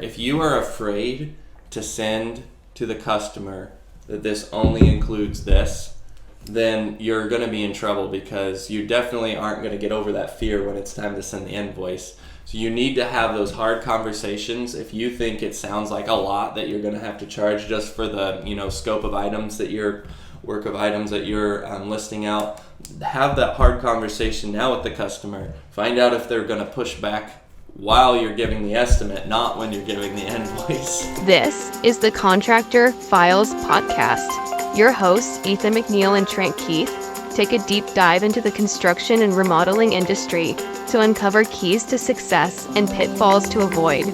If you are afraid to send to the customer that this only includes this, then you're going to be in trouble because you definitely aren't going to get over that fear when it's time to send the invoice. So you need to have those hard conversations. If you think it sounds like a lot that you're going to have to charge just for the scope of items that you're listing out, have that hard conversation now with the customer. Find out if they're going to push back while you're giving the estimate, not when you're giving the invoice. This is the Contractor Files podcast. Your hosts, Ethan McNeil and Trent Keith, take a deep dive into the construction and remodeling industry to uncover keys to success and pitfalls to avoid.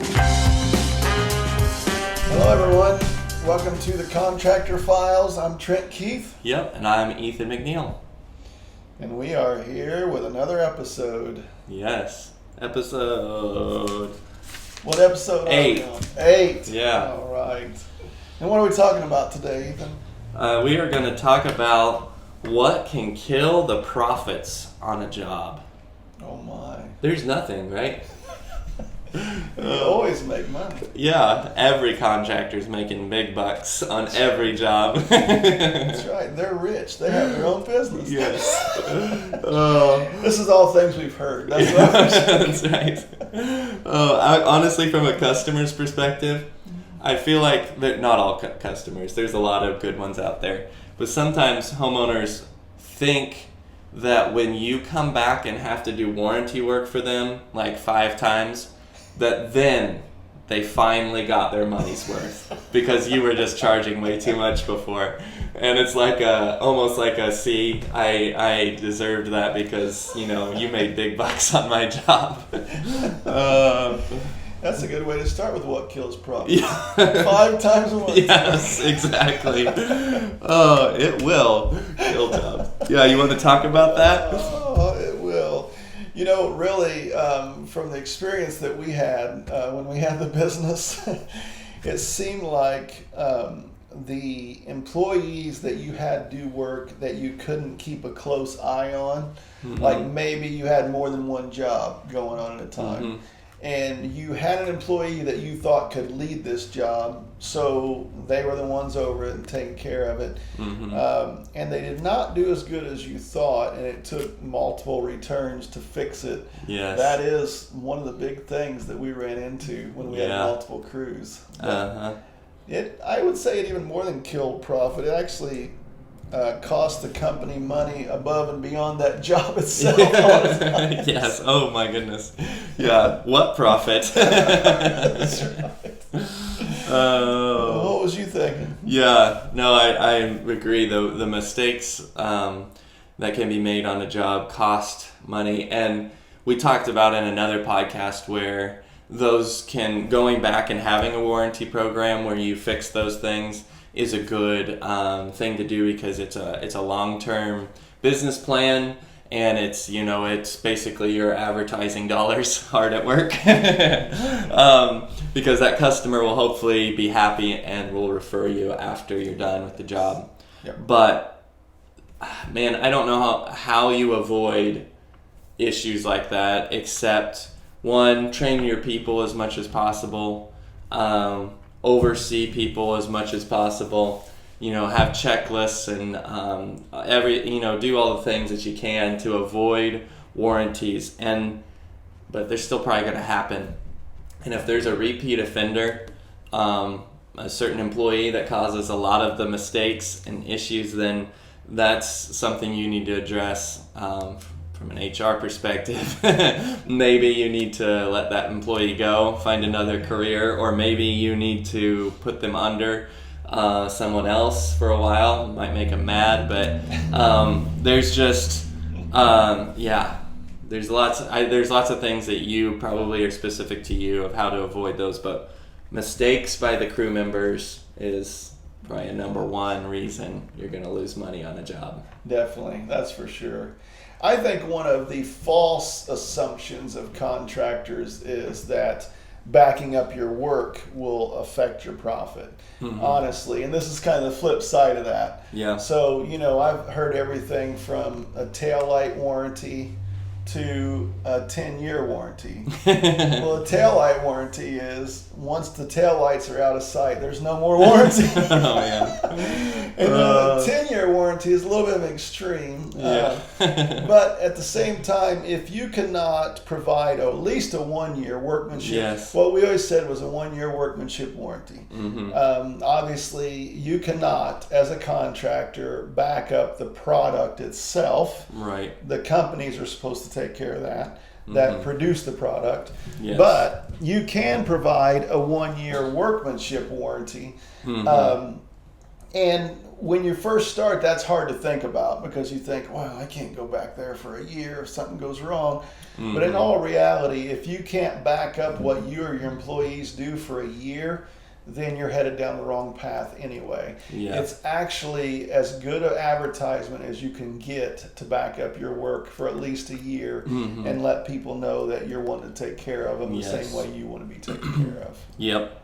Hello everyone, welcome to the Contractor Files. I'm Trent Keith. Yep, and I'm Ethan McNeil. And we are here with another episode. Yes. Episode... What episode 8. are we on? 8. Yeah. All right. And what are we talking about today, Ethan? We are going to talk about what can kill the profits on a job. Oh my. There's nothing, right? You always make money. Yeah, every contractor's making big bucks on every job. That's right. They're rich. They have their own business. Yes. This is all things we've heard. That's right. Honestly, from a customer's perspective, I feel like that not all customers. There's a lot of good ones out there. But sometimes homeowners think that when you come back and have to do warranty work for them like 5 times, that then they finally got their money's worth because you were just charging way too much before. And it's like almost like a see, I deserved that because, you made big bucks on my job. That's a good way to start with what kills profits. Yeah. 5 times a month. Yes, exactly. Oh, it will kill jobs. Yeah, you want to talk about that? Oh, it will. Really, from the experience that we had when we had the business, it seemed like the employees that you had do work that you couldn't keep a close eye on, like maybe you had more than one job going on at a time. And you had an employee that you thought could lead this job, so they were the ones over it and taking care of it. And they did not do as good as you thought, and it took multiple returns to fix it. Yes. That is one of the big things that we ran into when we had multiple crews. I would say it even more than killed profit. It actually cost the company money above and beyond that job itself. Yes. Oh my goodness. Yeah. What profit? That's right. What was you thinking? Yeah. No, I agree. The mistakes that can be made on a job cost money, and we talked about in another podcast where going back and having a warranty program where you fix those things is a good thing to do because it's a long-term business plan, and it's basically your advertising dollars hard at work because that customer will hopefully be happy and will refer you after you're done with the job. Yep. But man, I don't know how you avoid issues like that except one, train your people as much as possible. Oversee people as much as possible, have checklists and do all the things that you can to avoid warranties, but they're still probably going to happen. And if there's a repeat offender, a certain employee that causes a lot of the mistakes and issues, then that's something you need to address from an HR perspective. Maybe you need to let that employee go, find another career, or maybe you need to put them under someone else for a while. It might make them mad, but there's just there's lots of things that you probably are specific to you of how to avoid those, but mistakes by the crew members is probably a number one reason you're going to lose money on a job. Definitely, that's for sure. I think one of the false assumptions of contractors is that backing up your work will affect your profit, honestly. And this is kind of the flip side of that. Yeah. So, I've heard everything from a taillight warranty to a 10-year warranty. Well, a taillight warranty is once the taillights are out of sight, there's no more warranty. Oh, yeah. And a 10-year warranty is a little bit of an extreme. But at the same time, if you cannot provide at least a 1-year workmanship, what we always said was a 1-year workmanship warranty. Obviously, you cannot, as a contractor, back up the product itself. Right. The companies are supposed to take care of that produce the product. Yes. But you can provide a 1-year workmanship warranty. And when you first start, that's hard to think about because you think, wow, I can't go back there for a year if something goes wrong. But in all reality, if you can't back up what you or your employees do for a year, then you're headed down the wrong path anyway. It's actually as good an advertisement as you can get to back up your work for at least a year and let people know that you're wanting to take care of them the same way you want to be taken care of. Yep.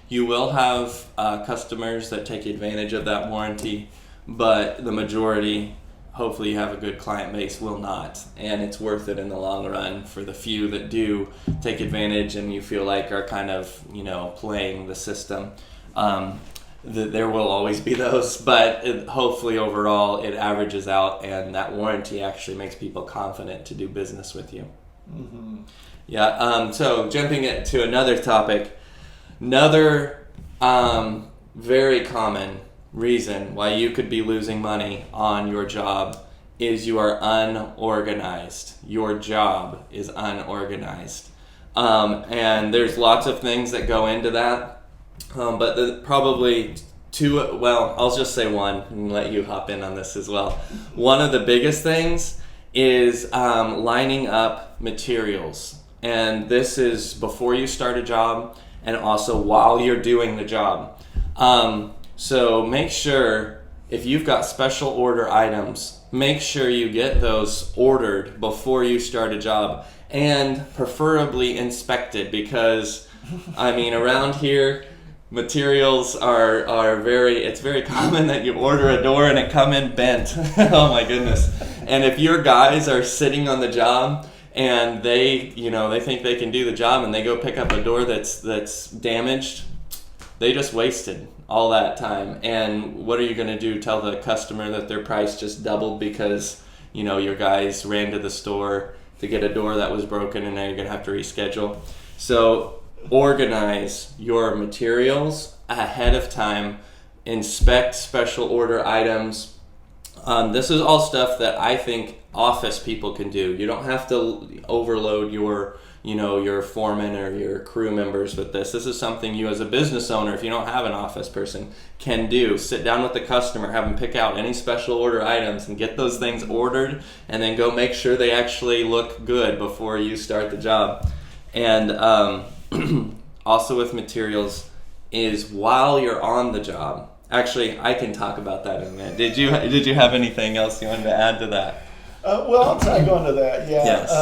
You will have customers that take advantage of that warranty, but the majority, hopefully you have a good client base, will not. And it's worth it in the long run for the few that do take advantage and you feel like are kind of, playing the system. There will always be those, but hopefully overall it averages out and that warranty actually makes people confident to do business with you. So jumping to another topic, another very common reason why you could be losing money on your job is you are unorganized. Your job is unorganized. And there's lots of things that go into that. But probably I'll just say one and let you hop in on this as well. One of the biggest things is lining up materials. And this is before you start a job and also while you're doing the job. So make sure if you've got special order items, make sure you get those ordered before you start a job and preferably inspected because, around here, materials it's very common that you order a door and it come in bent. Oh my goodness. And if your guys are sitting on the job and they think they can do the job and they go pick up a door that's damaged, they just wasted all that time. And what are you going to do? Tell the customer that their price just doubled because, your guys ran to the store to get a door that was broken and now you're going to have to reschedule. So organize your materials ahead of time. Inspect special order items. This is all stuff that I think office people can do. You don't have to overload your foreman or your crew members with this. This is something you as a business owner, if you don't have an office person, can do. Sit down with the customer, have them pick out any special order items and get those things ordered and then go make sure they actually look good before you start the job. And also with materials is while you're on the job. Actually, I can talk about that in a minute. Did you have anything else you wanted to add to that? I'll tag on to that. Yeah. Yes.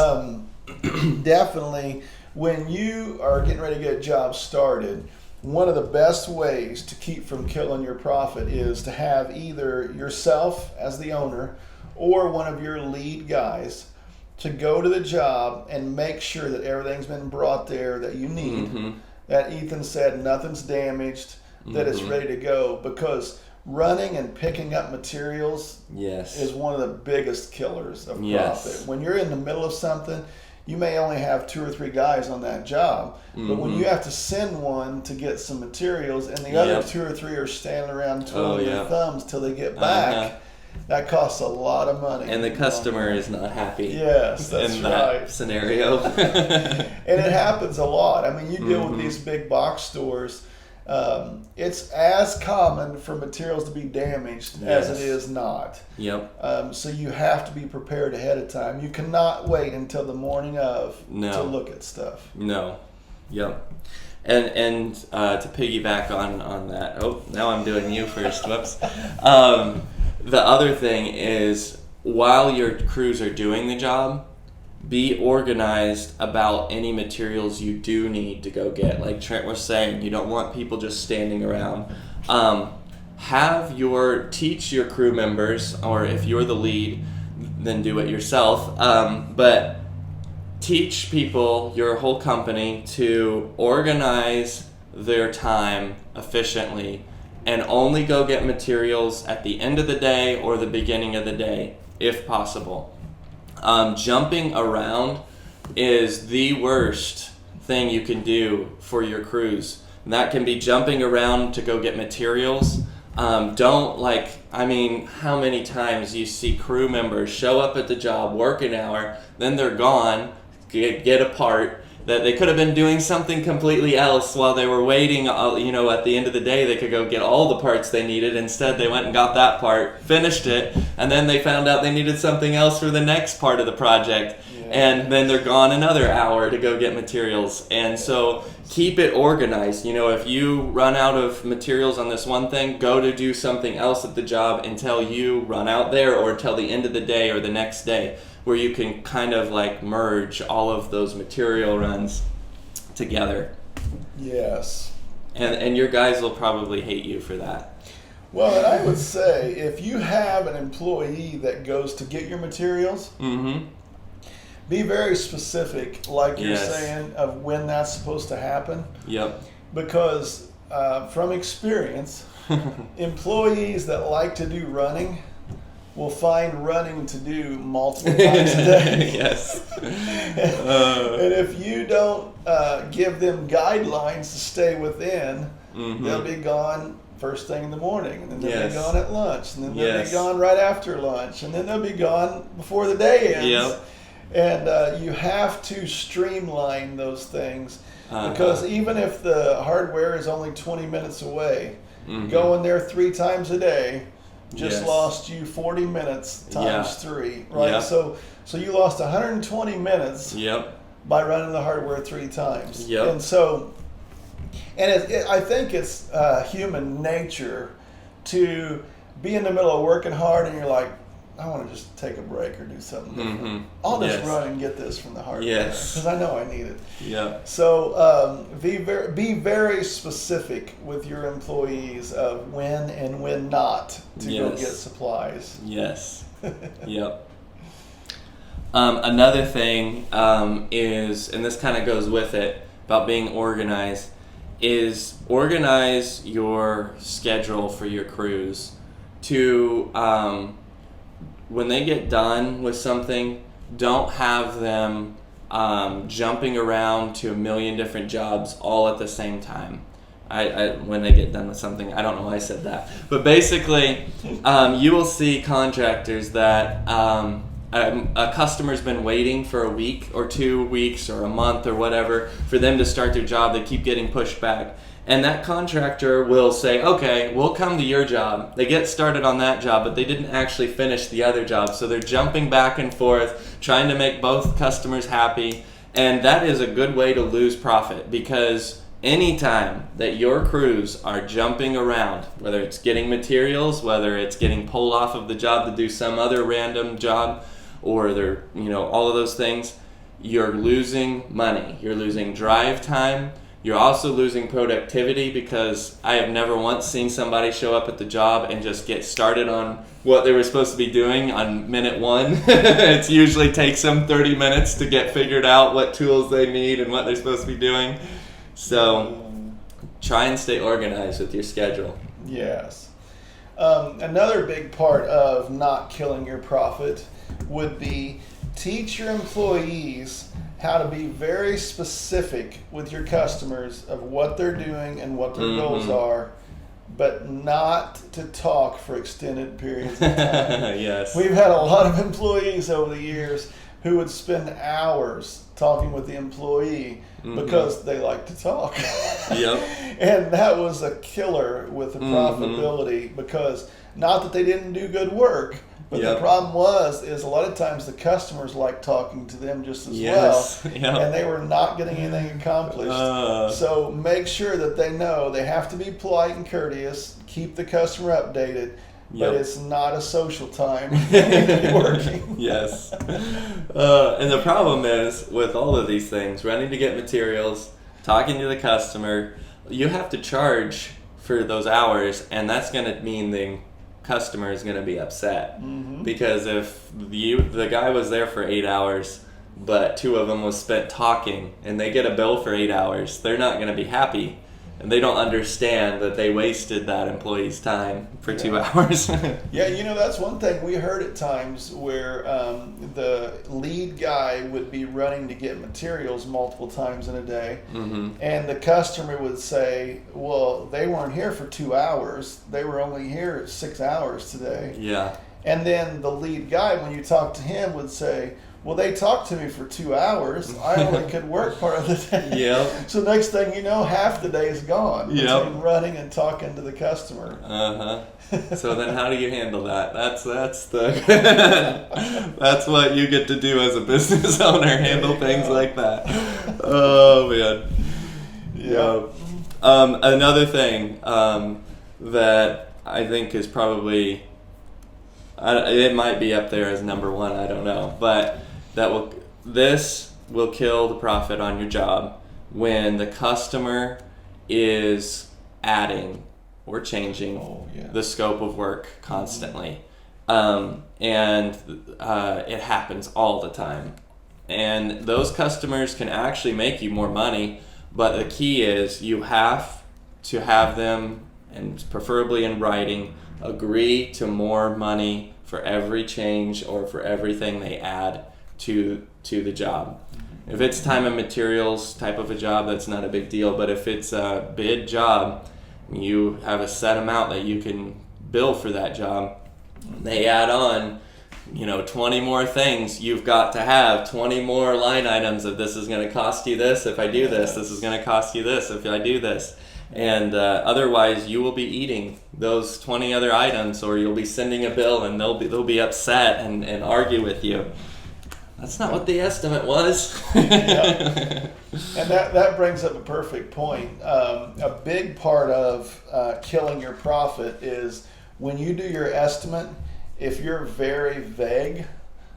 Definitely, when you are getting ready to get a job started, one of the best ways to keep from killing your profit is to have either yourself as the owner or one of your lead guys to go to the job and make sure that everything's been brought there that you need, that Ethan said nothing's damaged, that it's ready to go, because running and picking up materials is one of the biggest killers of profit. When you're in the middle of something, you may only have 2 or 3 guys on that job, but when you have to send one to get some materials and the other 2 or 3 are standing around twiddling their thumbs till they get back, that costs a lot of money. And the customer is not happy. Yes, that's in right. that scenario. And it happens a lot. You deal with these big box stores. It's as common for materials to be damaged as it is not. Yep. So you have to be prepared ahead of time. You cannot wait until the morning of to look at stuff. No. Yep. And to piggyback on that. Oh, now I'm doing you first. Whoops. The other thing is while your crews are doing the job, be organized about any materials you do need to go get. Like Trent was saying, you don't want people just standing around. Teach your crew members, or if you're the lead, then do it yourself. But teach people, your whole company, to organize their time efficiently and only go get materials at the end of the day or the beginning of the day, if possible. Jumping around is the worst thing you can do for your crews. And that can be jumping around to go get materials. How many times you see crew members show up at the job, work an hour, then they're gone, get a part that they could have been doing something completely else while they were waiting. At the end of the day, they could go get all the parts they needed. Instead, they went and got that part, finished it, and then they found out they needed something else for the next part of the project. Yeah. And then they're gone another hour to go get materials. And so keep it organized. If you run out of materials on this one thing, go to do something else at the job until you run out there, or until the end of the day or the next day, where you can kind of like merge all of those material runs together. Yes. And your guys will probably hate you for that. Well, and I would say if you have an employee that goes to get your materials, be very specific, like you're saying, of when that's supposed to happen. Yep. Because from experience, employees that like to do running will find running to do multiple times a day. Yes. And if you don't give them guidelines to stay within, they'll be gone first thing in the morning, and then they'll be gone at lunch, and then they'll be gone right after lunch, and then they'll be gone before the day ends. Yep. And you have to streamline those things, because even if the hardware is only 20 minutes away, going there 3 times a day just lost you 40 minutes times 3, right? Yep. So you lost 120 minutes by running the hardware 3 times. Yep. And so, I think it's human nature to be in the middle of working hard and you're like, I want to just take a break or do something different. I'll just run and get this from the hardware because I know I need it. Yeah. So be very specific with your employees of when and when not to go get supplies. Yes. Yep. Another thing is, and this kind of goes with it, about being organized, is organize your schedule for your crews to... when they get done with something, don't have them jumping around to a million different jobs all at the same time. When they get done with something, I don't know why I said that. But basically, you will see contractors that a customer's been waiting for a week or 2 weeks or a month or whatever for them to start their job. They keep getting pushed back. And that contractor will say, okay, we'll come to your job. They get started on that job, but they didn't actually finish the other job. So they're jumping back and forth, trying to make both customers happy. And that is a good way to lose profit, because anytime that your crews are jumping around, whether it's getting materials, whether it's getting pulled off of the job to do some other random job, or they're, all of those things, you're losing money. You're losing drive time. You're also losing productivity, because I have never once seen somebody show up at the job and just get started on what they were supposed to be doing on minute 1. It usually takes them 30 minutes to get figured out what tools they need and what they're supposed to be doing. So try and stay organized with your schedule. Yes. Another big part of not killing your profit would be teach your employees how to be very specific with your customers of what they're doing and what their goals are, but not to talk for extended periods of time. Yes. We've had a lot of employees over the years who would spend hours talking with the employee because they like to talk. Yep. And that was a killer with the profitability, because not that they didn't do good work, but the problem is a lot of times the customers like talking to them just as well, and they were not getting anything accomplished. So make sure that they know they have to be polite and courteous, keep the customer updated, but it's not a social time working. Yes. And the problem is, with all of these things, running to get materials, talking to the customer, you have to charge for those hours, and that's going to mean the customer is going to be upset, because if the guy was there for 8 hours, but 2 of them was spent talking, and they get a bill for 8 hours. They're not going to be happy. And they don't understand that they wasted that employee's time for 2 hours. Yeah, that's one thing we heard at times where the lead guy would be running to get materials multiple times in a day. Mm-hmm. And the customer would say, well, they weren't here for 2 hours. They were only here 6 hours today. Yeah. And then the lead guy, when you talk to him, would say, well, they talked to me for 2 hours. I only could work part of the day. Yep. So next thing you know, half the day is gone between Yep. running and talking to the customer. So then, how do you handle that? That's the that's what you get to do as a business owner. Handle things like that. Oh man. Yeah. Another thing that I think is probably it might be up there as number 1. I don't know, but this will kill the profit on your job when the customer is adding or changing the scope of work constantly. And it happens all the time. And those customers can actually make you more money, but the key is you have to have them, and preferably in writing, agree to more money for every change or for everything they add to the job. If it's time and materials type of a job, that's not a big deal. But if it's a bid job, you have a set amount that you can bill for that job. They add on, 20 more things. You've got to have 20 more line items of this is going to cost you this if I do this. This is going to cost you this if I do this. And otherwise, you will be eating those 20 other items, or you'll be sending a bill and they'll be upset and argue with you. That's not what the estimate was. Yeah. And that brings up a perfect point. A big part of killing your profit is when you do your estimate, if you're very vague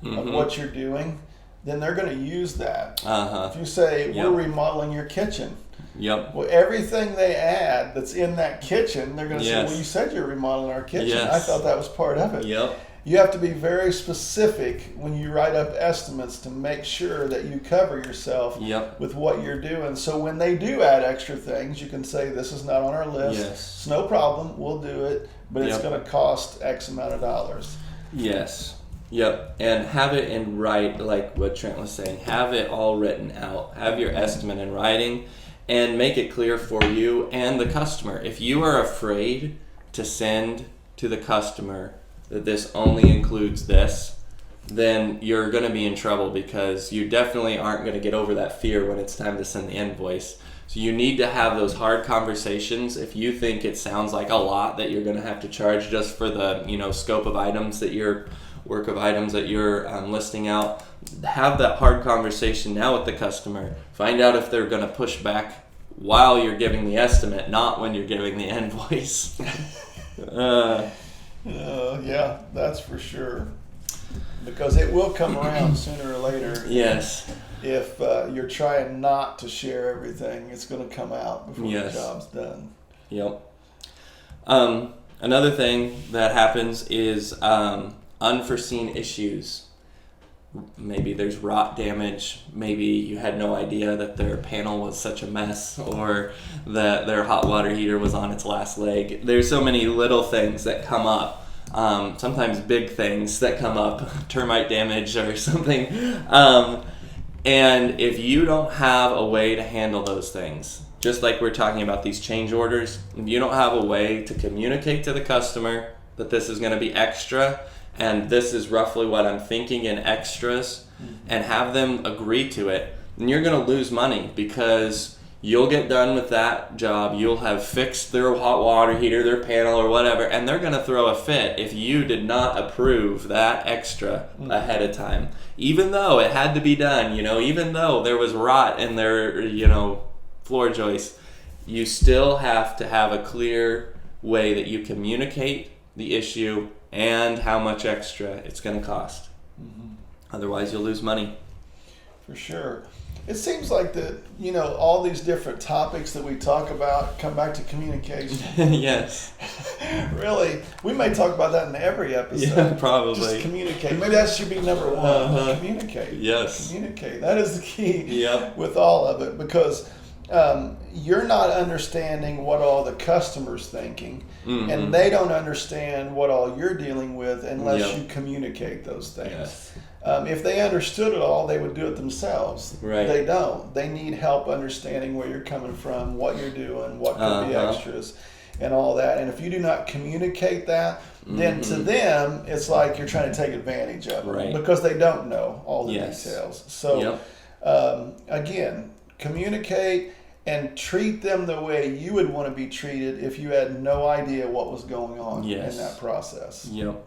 of what you're doing, then they're going to use that. If you say, we're remodeling your kitchen. Yep. Well, everything they add that's in that kitchen, they're going to say, well, you said you're remodeling our kitchen. Yes. I thought that was part of it. Yep. You have to be very specific when you write up estimates to make sure that you cover yourself with what you're doing. So when they do add extra things, you can say, this is not on our list. Yes. It's no problem. We'll do it. But it's going to cost X amount of dollars. Yes. Yep. And have it in like what Trent was saying. Have it all written out. Have your estimate in writing and make it clear for you and the customer. If you are afraid to send to the customer that this only includes this, then you're going to be in trouble, because you definitely aren't going to get over that fear when it's time to send the invoice. So you need to have those hard conversations. If you think it sounds like a lot that you're going to have to charge just for the scope of items that you're listing out, have that hard conversation now with the customer. Find out if they're going to push back while you're giving the estimate, not when you're giving the invoice. Yeah, that's for sure. Because it will come around sooner or later. Yes. If you're trying not to share everything, it's going to come out before the job's done. Yep. Another thing that happens is unforeseen issues. Maybe there's rot damage. Maybe you had no idea that their panel was such a mess, or that their hot water heater was on its last leg. There's so many little things that come up. Sometimes big things that come up, termite damage or something. And if you don't have a way to handle those things, just like we're talking about these change orders, if you don't have a way to communicate to the customer that this is going to be extra, and this is roughly what I'm thinking in extras, and have them agree to it, then you're going to lose money, because you'll get done with that job, you'll have fixed their hot water heater, their panel, or whatever, and they're going to throw a fit if you did not approve that extra ahead of time. Even though it had to be done, even though there was rot in their, floor joists, you still have to have a clear way that you communicate the issue and how much extra it's going to cost. Otherwise, you'll lose money. For sure. It seems like that, all these different topics that we talk about come back to communication. Yes. Really, we may talk about that in every episode. Yeah, probably. Just communicate. Maybe that should be number one. Communicate. Yes. Communicate. That is the key. Yep. With all of it, because you're not understanding what all the customer's thinking, and they don't understand what all you're dealing with unless you communicate those things. Yes. If they understood it all, they would do it themselves. Right. They don't. They need help understanding where you're coming from, what you're doing, what could be extras, and all that. And if you do not communicate that, then to them, it's like you're trying to take advantage of them because they don't know all the details. So, again, communicate and treat them the way you would want to be treated if you had no idea what was going on in that process. Yep.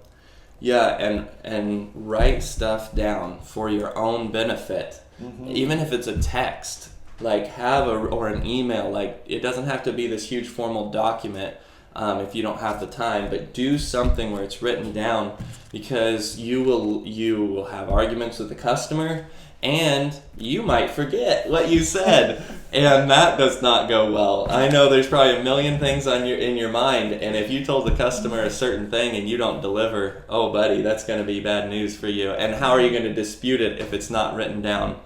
Yeah, and write stuff down for your own benefit. Even if it's a text, like or an email. Like, it doesn't have to be this huge formal document if you don't have the time, but do something where it's written down, because you will have arguments with the customer, and you might forget what you said, and that does not go well. I know there's probably a million things in your mind, and if you told the customer a certain thing and you don't deliver, oh buddy, that's going to be bad news for you. And how are you going to dispute it if it's not written down?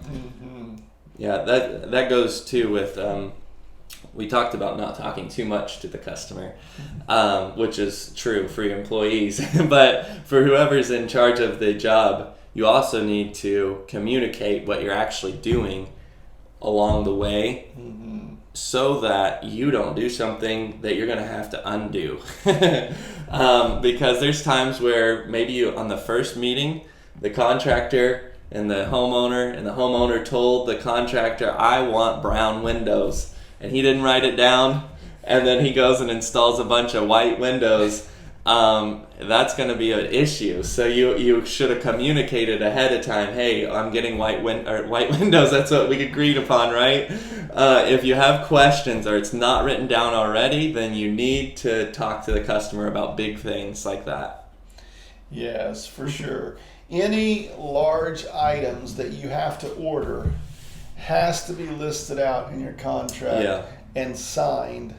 Yeah, that goes too with we talked about not talking too much to the customer, which is true for your employees, but for whoever's in charge of the job, you also need to communicate what you're actually doing along the way, so that you don't do something that you're going to have to undo. Because there's times where maybe on the first meeting, the contractor and the homeowner told the contractor, I want brown windows, and he didn't write it down, and then he goes and installs a bunch of white windows. That's going to be an issue. So you should have communicated ahead of time. Hey, I'm getting white windows. That's what we agreed upon, right? If you have questions or it's not written down already, then you need to talk to the customer about big things like that. Yes, for sure. Any large items that you have to order has to be listed out in your contract and signed,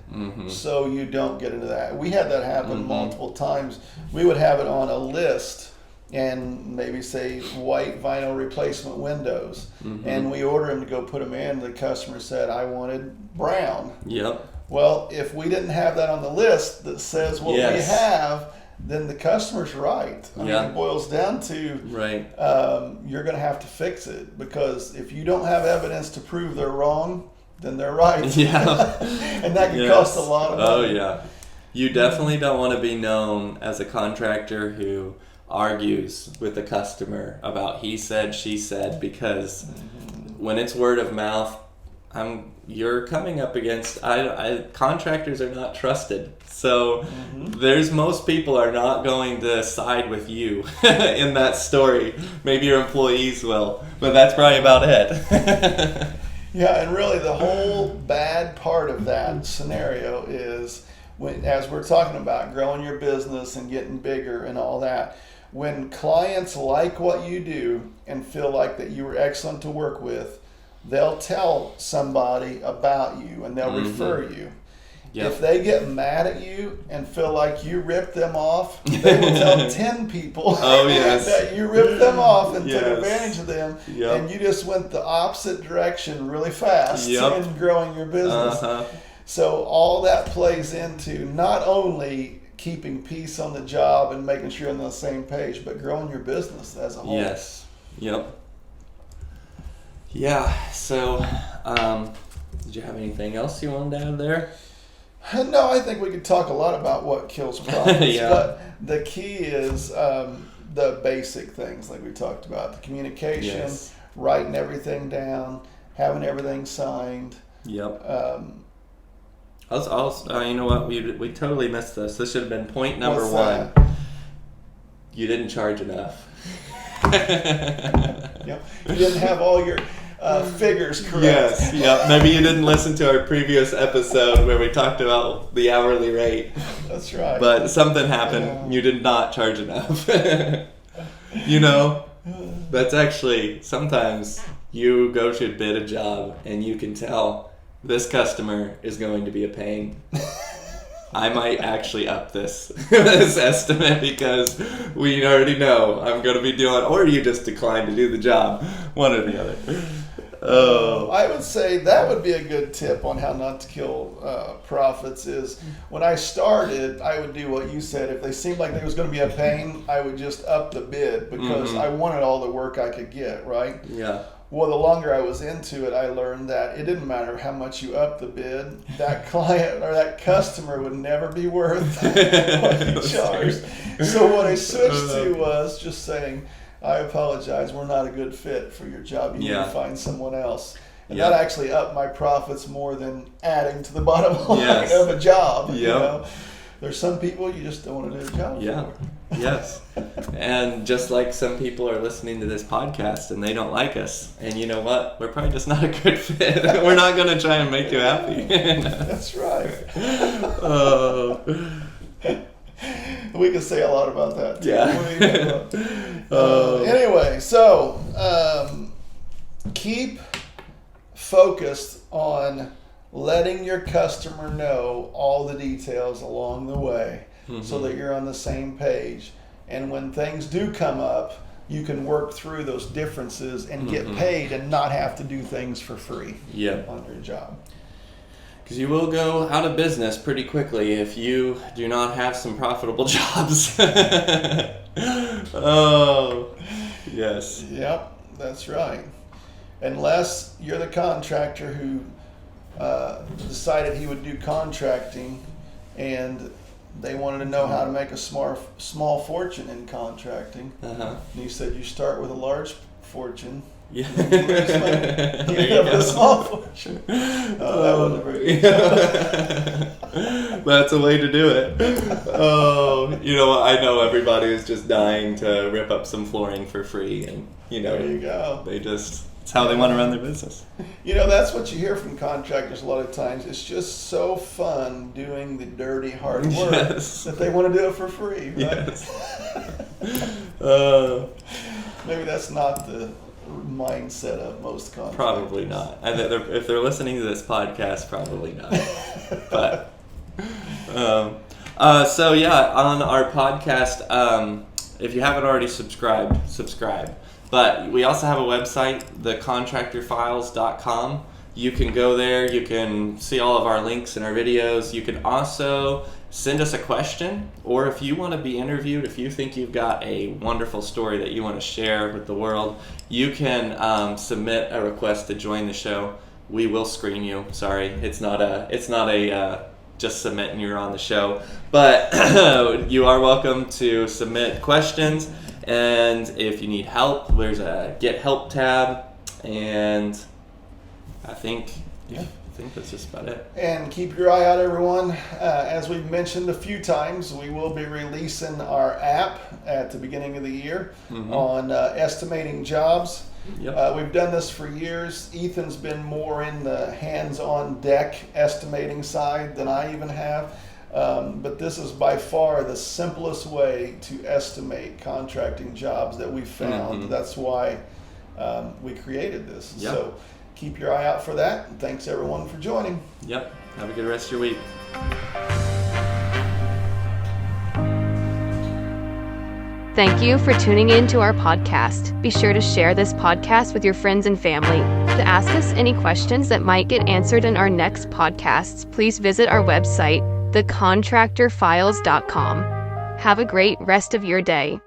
so you don't get into that. We had that happen multiple times. We would have it on a list and maybe say white vinyl replacement windows, and we order them to go put them in. The customer said, I wanted brown. Yep. Well, if we didn't have that on the list that says what we have, then the customer's right. I mean, it boils down to you're going to have to fix it, because if you don't have evidence to prove they're wrong, then they're right. And that can cost a lot of money. Oh, yeah. You definitely don't want to be known as a contractor who argues with the customer about he said, she said, because when it's word of mouth, you're coming up against contractors are not trusted. So most people are not going to side with you in that story. Maybe your employees will, but that's probably about it. Yeah, and really the whole bad part of that scenario is as we're talking about growing your business and getting bigger and all that, when clients like what you do and feel like that you were excellent to work with, they'll tell somebody about you and they'll refer you. Yep. If they get mad at you and feel like you ripped them off, they will tell 10 people that you ripped them off and took advantage of them, and you just went the opposite direction really fast in growing your business. So all that plays into not only keeping peace on the job and making sure you're on the same page, but growing your business as a whole. Yes. Yep. Yeah. So, did you have anything else you wanted to add there? No, I think we could talk a lot about what kills profits, but the key is the basic things like we talked about: the communication, writing everything down, having everything signed. Yep. You know what? We totally missed this. This should have been point number one. You didn't charge enough. Yep. You didn't have all your figures correct. Yes. Yeah. Maybe you didn't listen to our previous episode where we talked about the hourly rate. That's right. But something happened. You did not charge enough. You know, that's actually sometimes you go to bid a job and you can tell this customer is going to be a pain. I might actually up this this estimate because we already know I'm going to be doing, or you just decline to do the job, one or the other. I would say that would be a good tip on how not to kill profits is when I started, I would do what you said. If they seemed like there was going to be a pain, I would just up the bid because I wanted all the work I could get, right? Yeah. Well, the longer I was into it, I learned that it didn't matter how much you up the bid, that client or that customer would never be worth what you charged. So what I switched to was just saying, I apologize, we're not a good fit for your job. You need to find someone else. And that actually upped my profits more than adding to the bottom line of a job. You know? There's some people you just don't want to do a job for. Yes. And just like some people are listening to this podcast and they don't like us. And you know what? We're probably just not a good fit. We're not going to try and make you happy. That's right. We can say a lot about that too. Anyway, so keep focused on letting your customer know all the details along the way so that you're on the same page. And when things do come up, you can work through those differences and get paid and not have to do things for free on your job. Because you will go out of business pretty quickly if you do not have some profitable jobs. Oh, yes. Yep, that's right. Unless you're the contractor who decided he would do contracting and they wanted to know how to make a small fortune in contracting. And you said you start with a large fortune. Yeah. You have a small fortune. Oh, that wasn't very good. That's a way to do it. Oh, you know what? I know everybody is just dying to rip up some flooring for free, and there you go. It's how they want to run their business. That's what you hear from contractors a lot of times. It's just so fun doing the dirty, hard work that they want to do it for free, right? Yes. Maybe that's not the mindset of most contractors. Probably not. And if they're listening to this podcast, probably not. But so yeah, on our podcast, if you haven't already subscribe. But we also have a website, thecontractorfiles.com. You can go there. You can see all of our links and our videos. You can also send us a question, or if you want to be interviewed, if you think you've got a wonderful story that you want to share with the world, you can submit a request to join the show. We will screen you. Sorry, it's not a just submit and you're on the show. But you are welcome to submit questions. And if you need help, there's a Get Help tab, and I think that's just about it. And keep your eye out, everyone. As we've mentioned a few times, we will be releasing our app at the beginning of the year on estimating jobs. Yep. We've done this for years. Ethan's been more in the hands-on deck estimating side than I even have. But this is by far the simplest way to estimate contracting jobs that we've found. That's why we created this. Yep. So keep your eye out for that. And thanks everyone for joining. Yep. Have a good rest of your week. Thank you for tuning in to our podcast. Be sure to share this podcast with your friends and family. To ask us any questions that might get answered in our next podcasts, please visit our website, thecontractorfiles.com. Have a great rest of your day.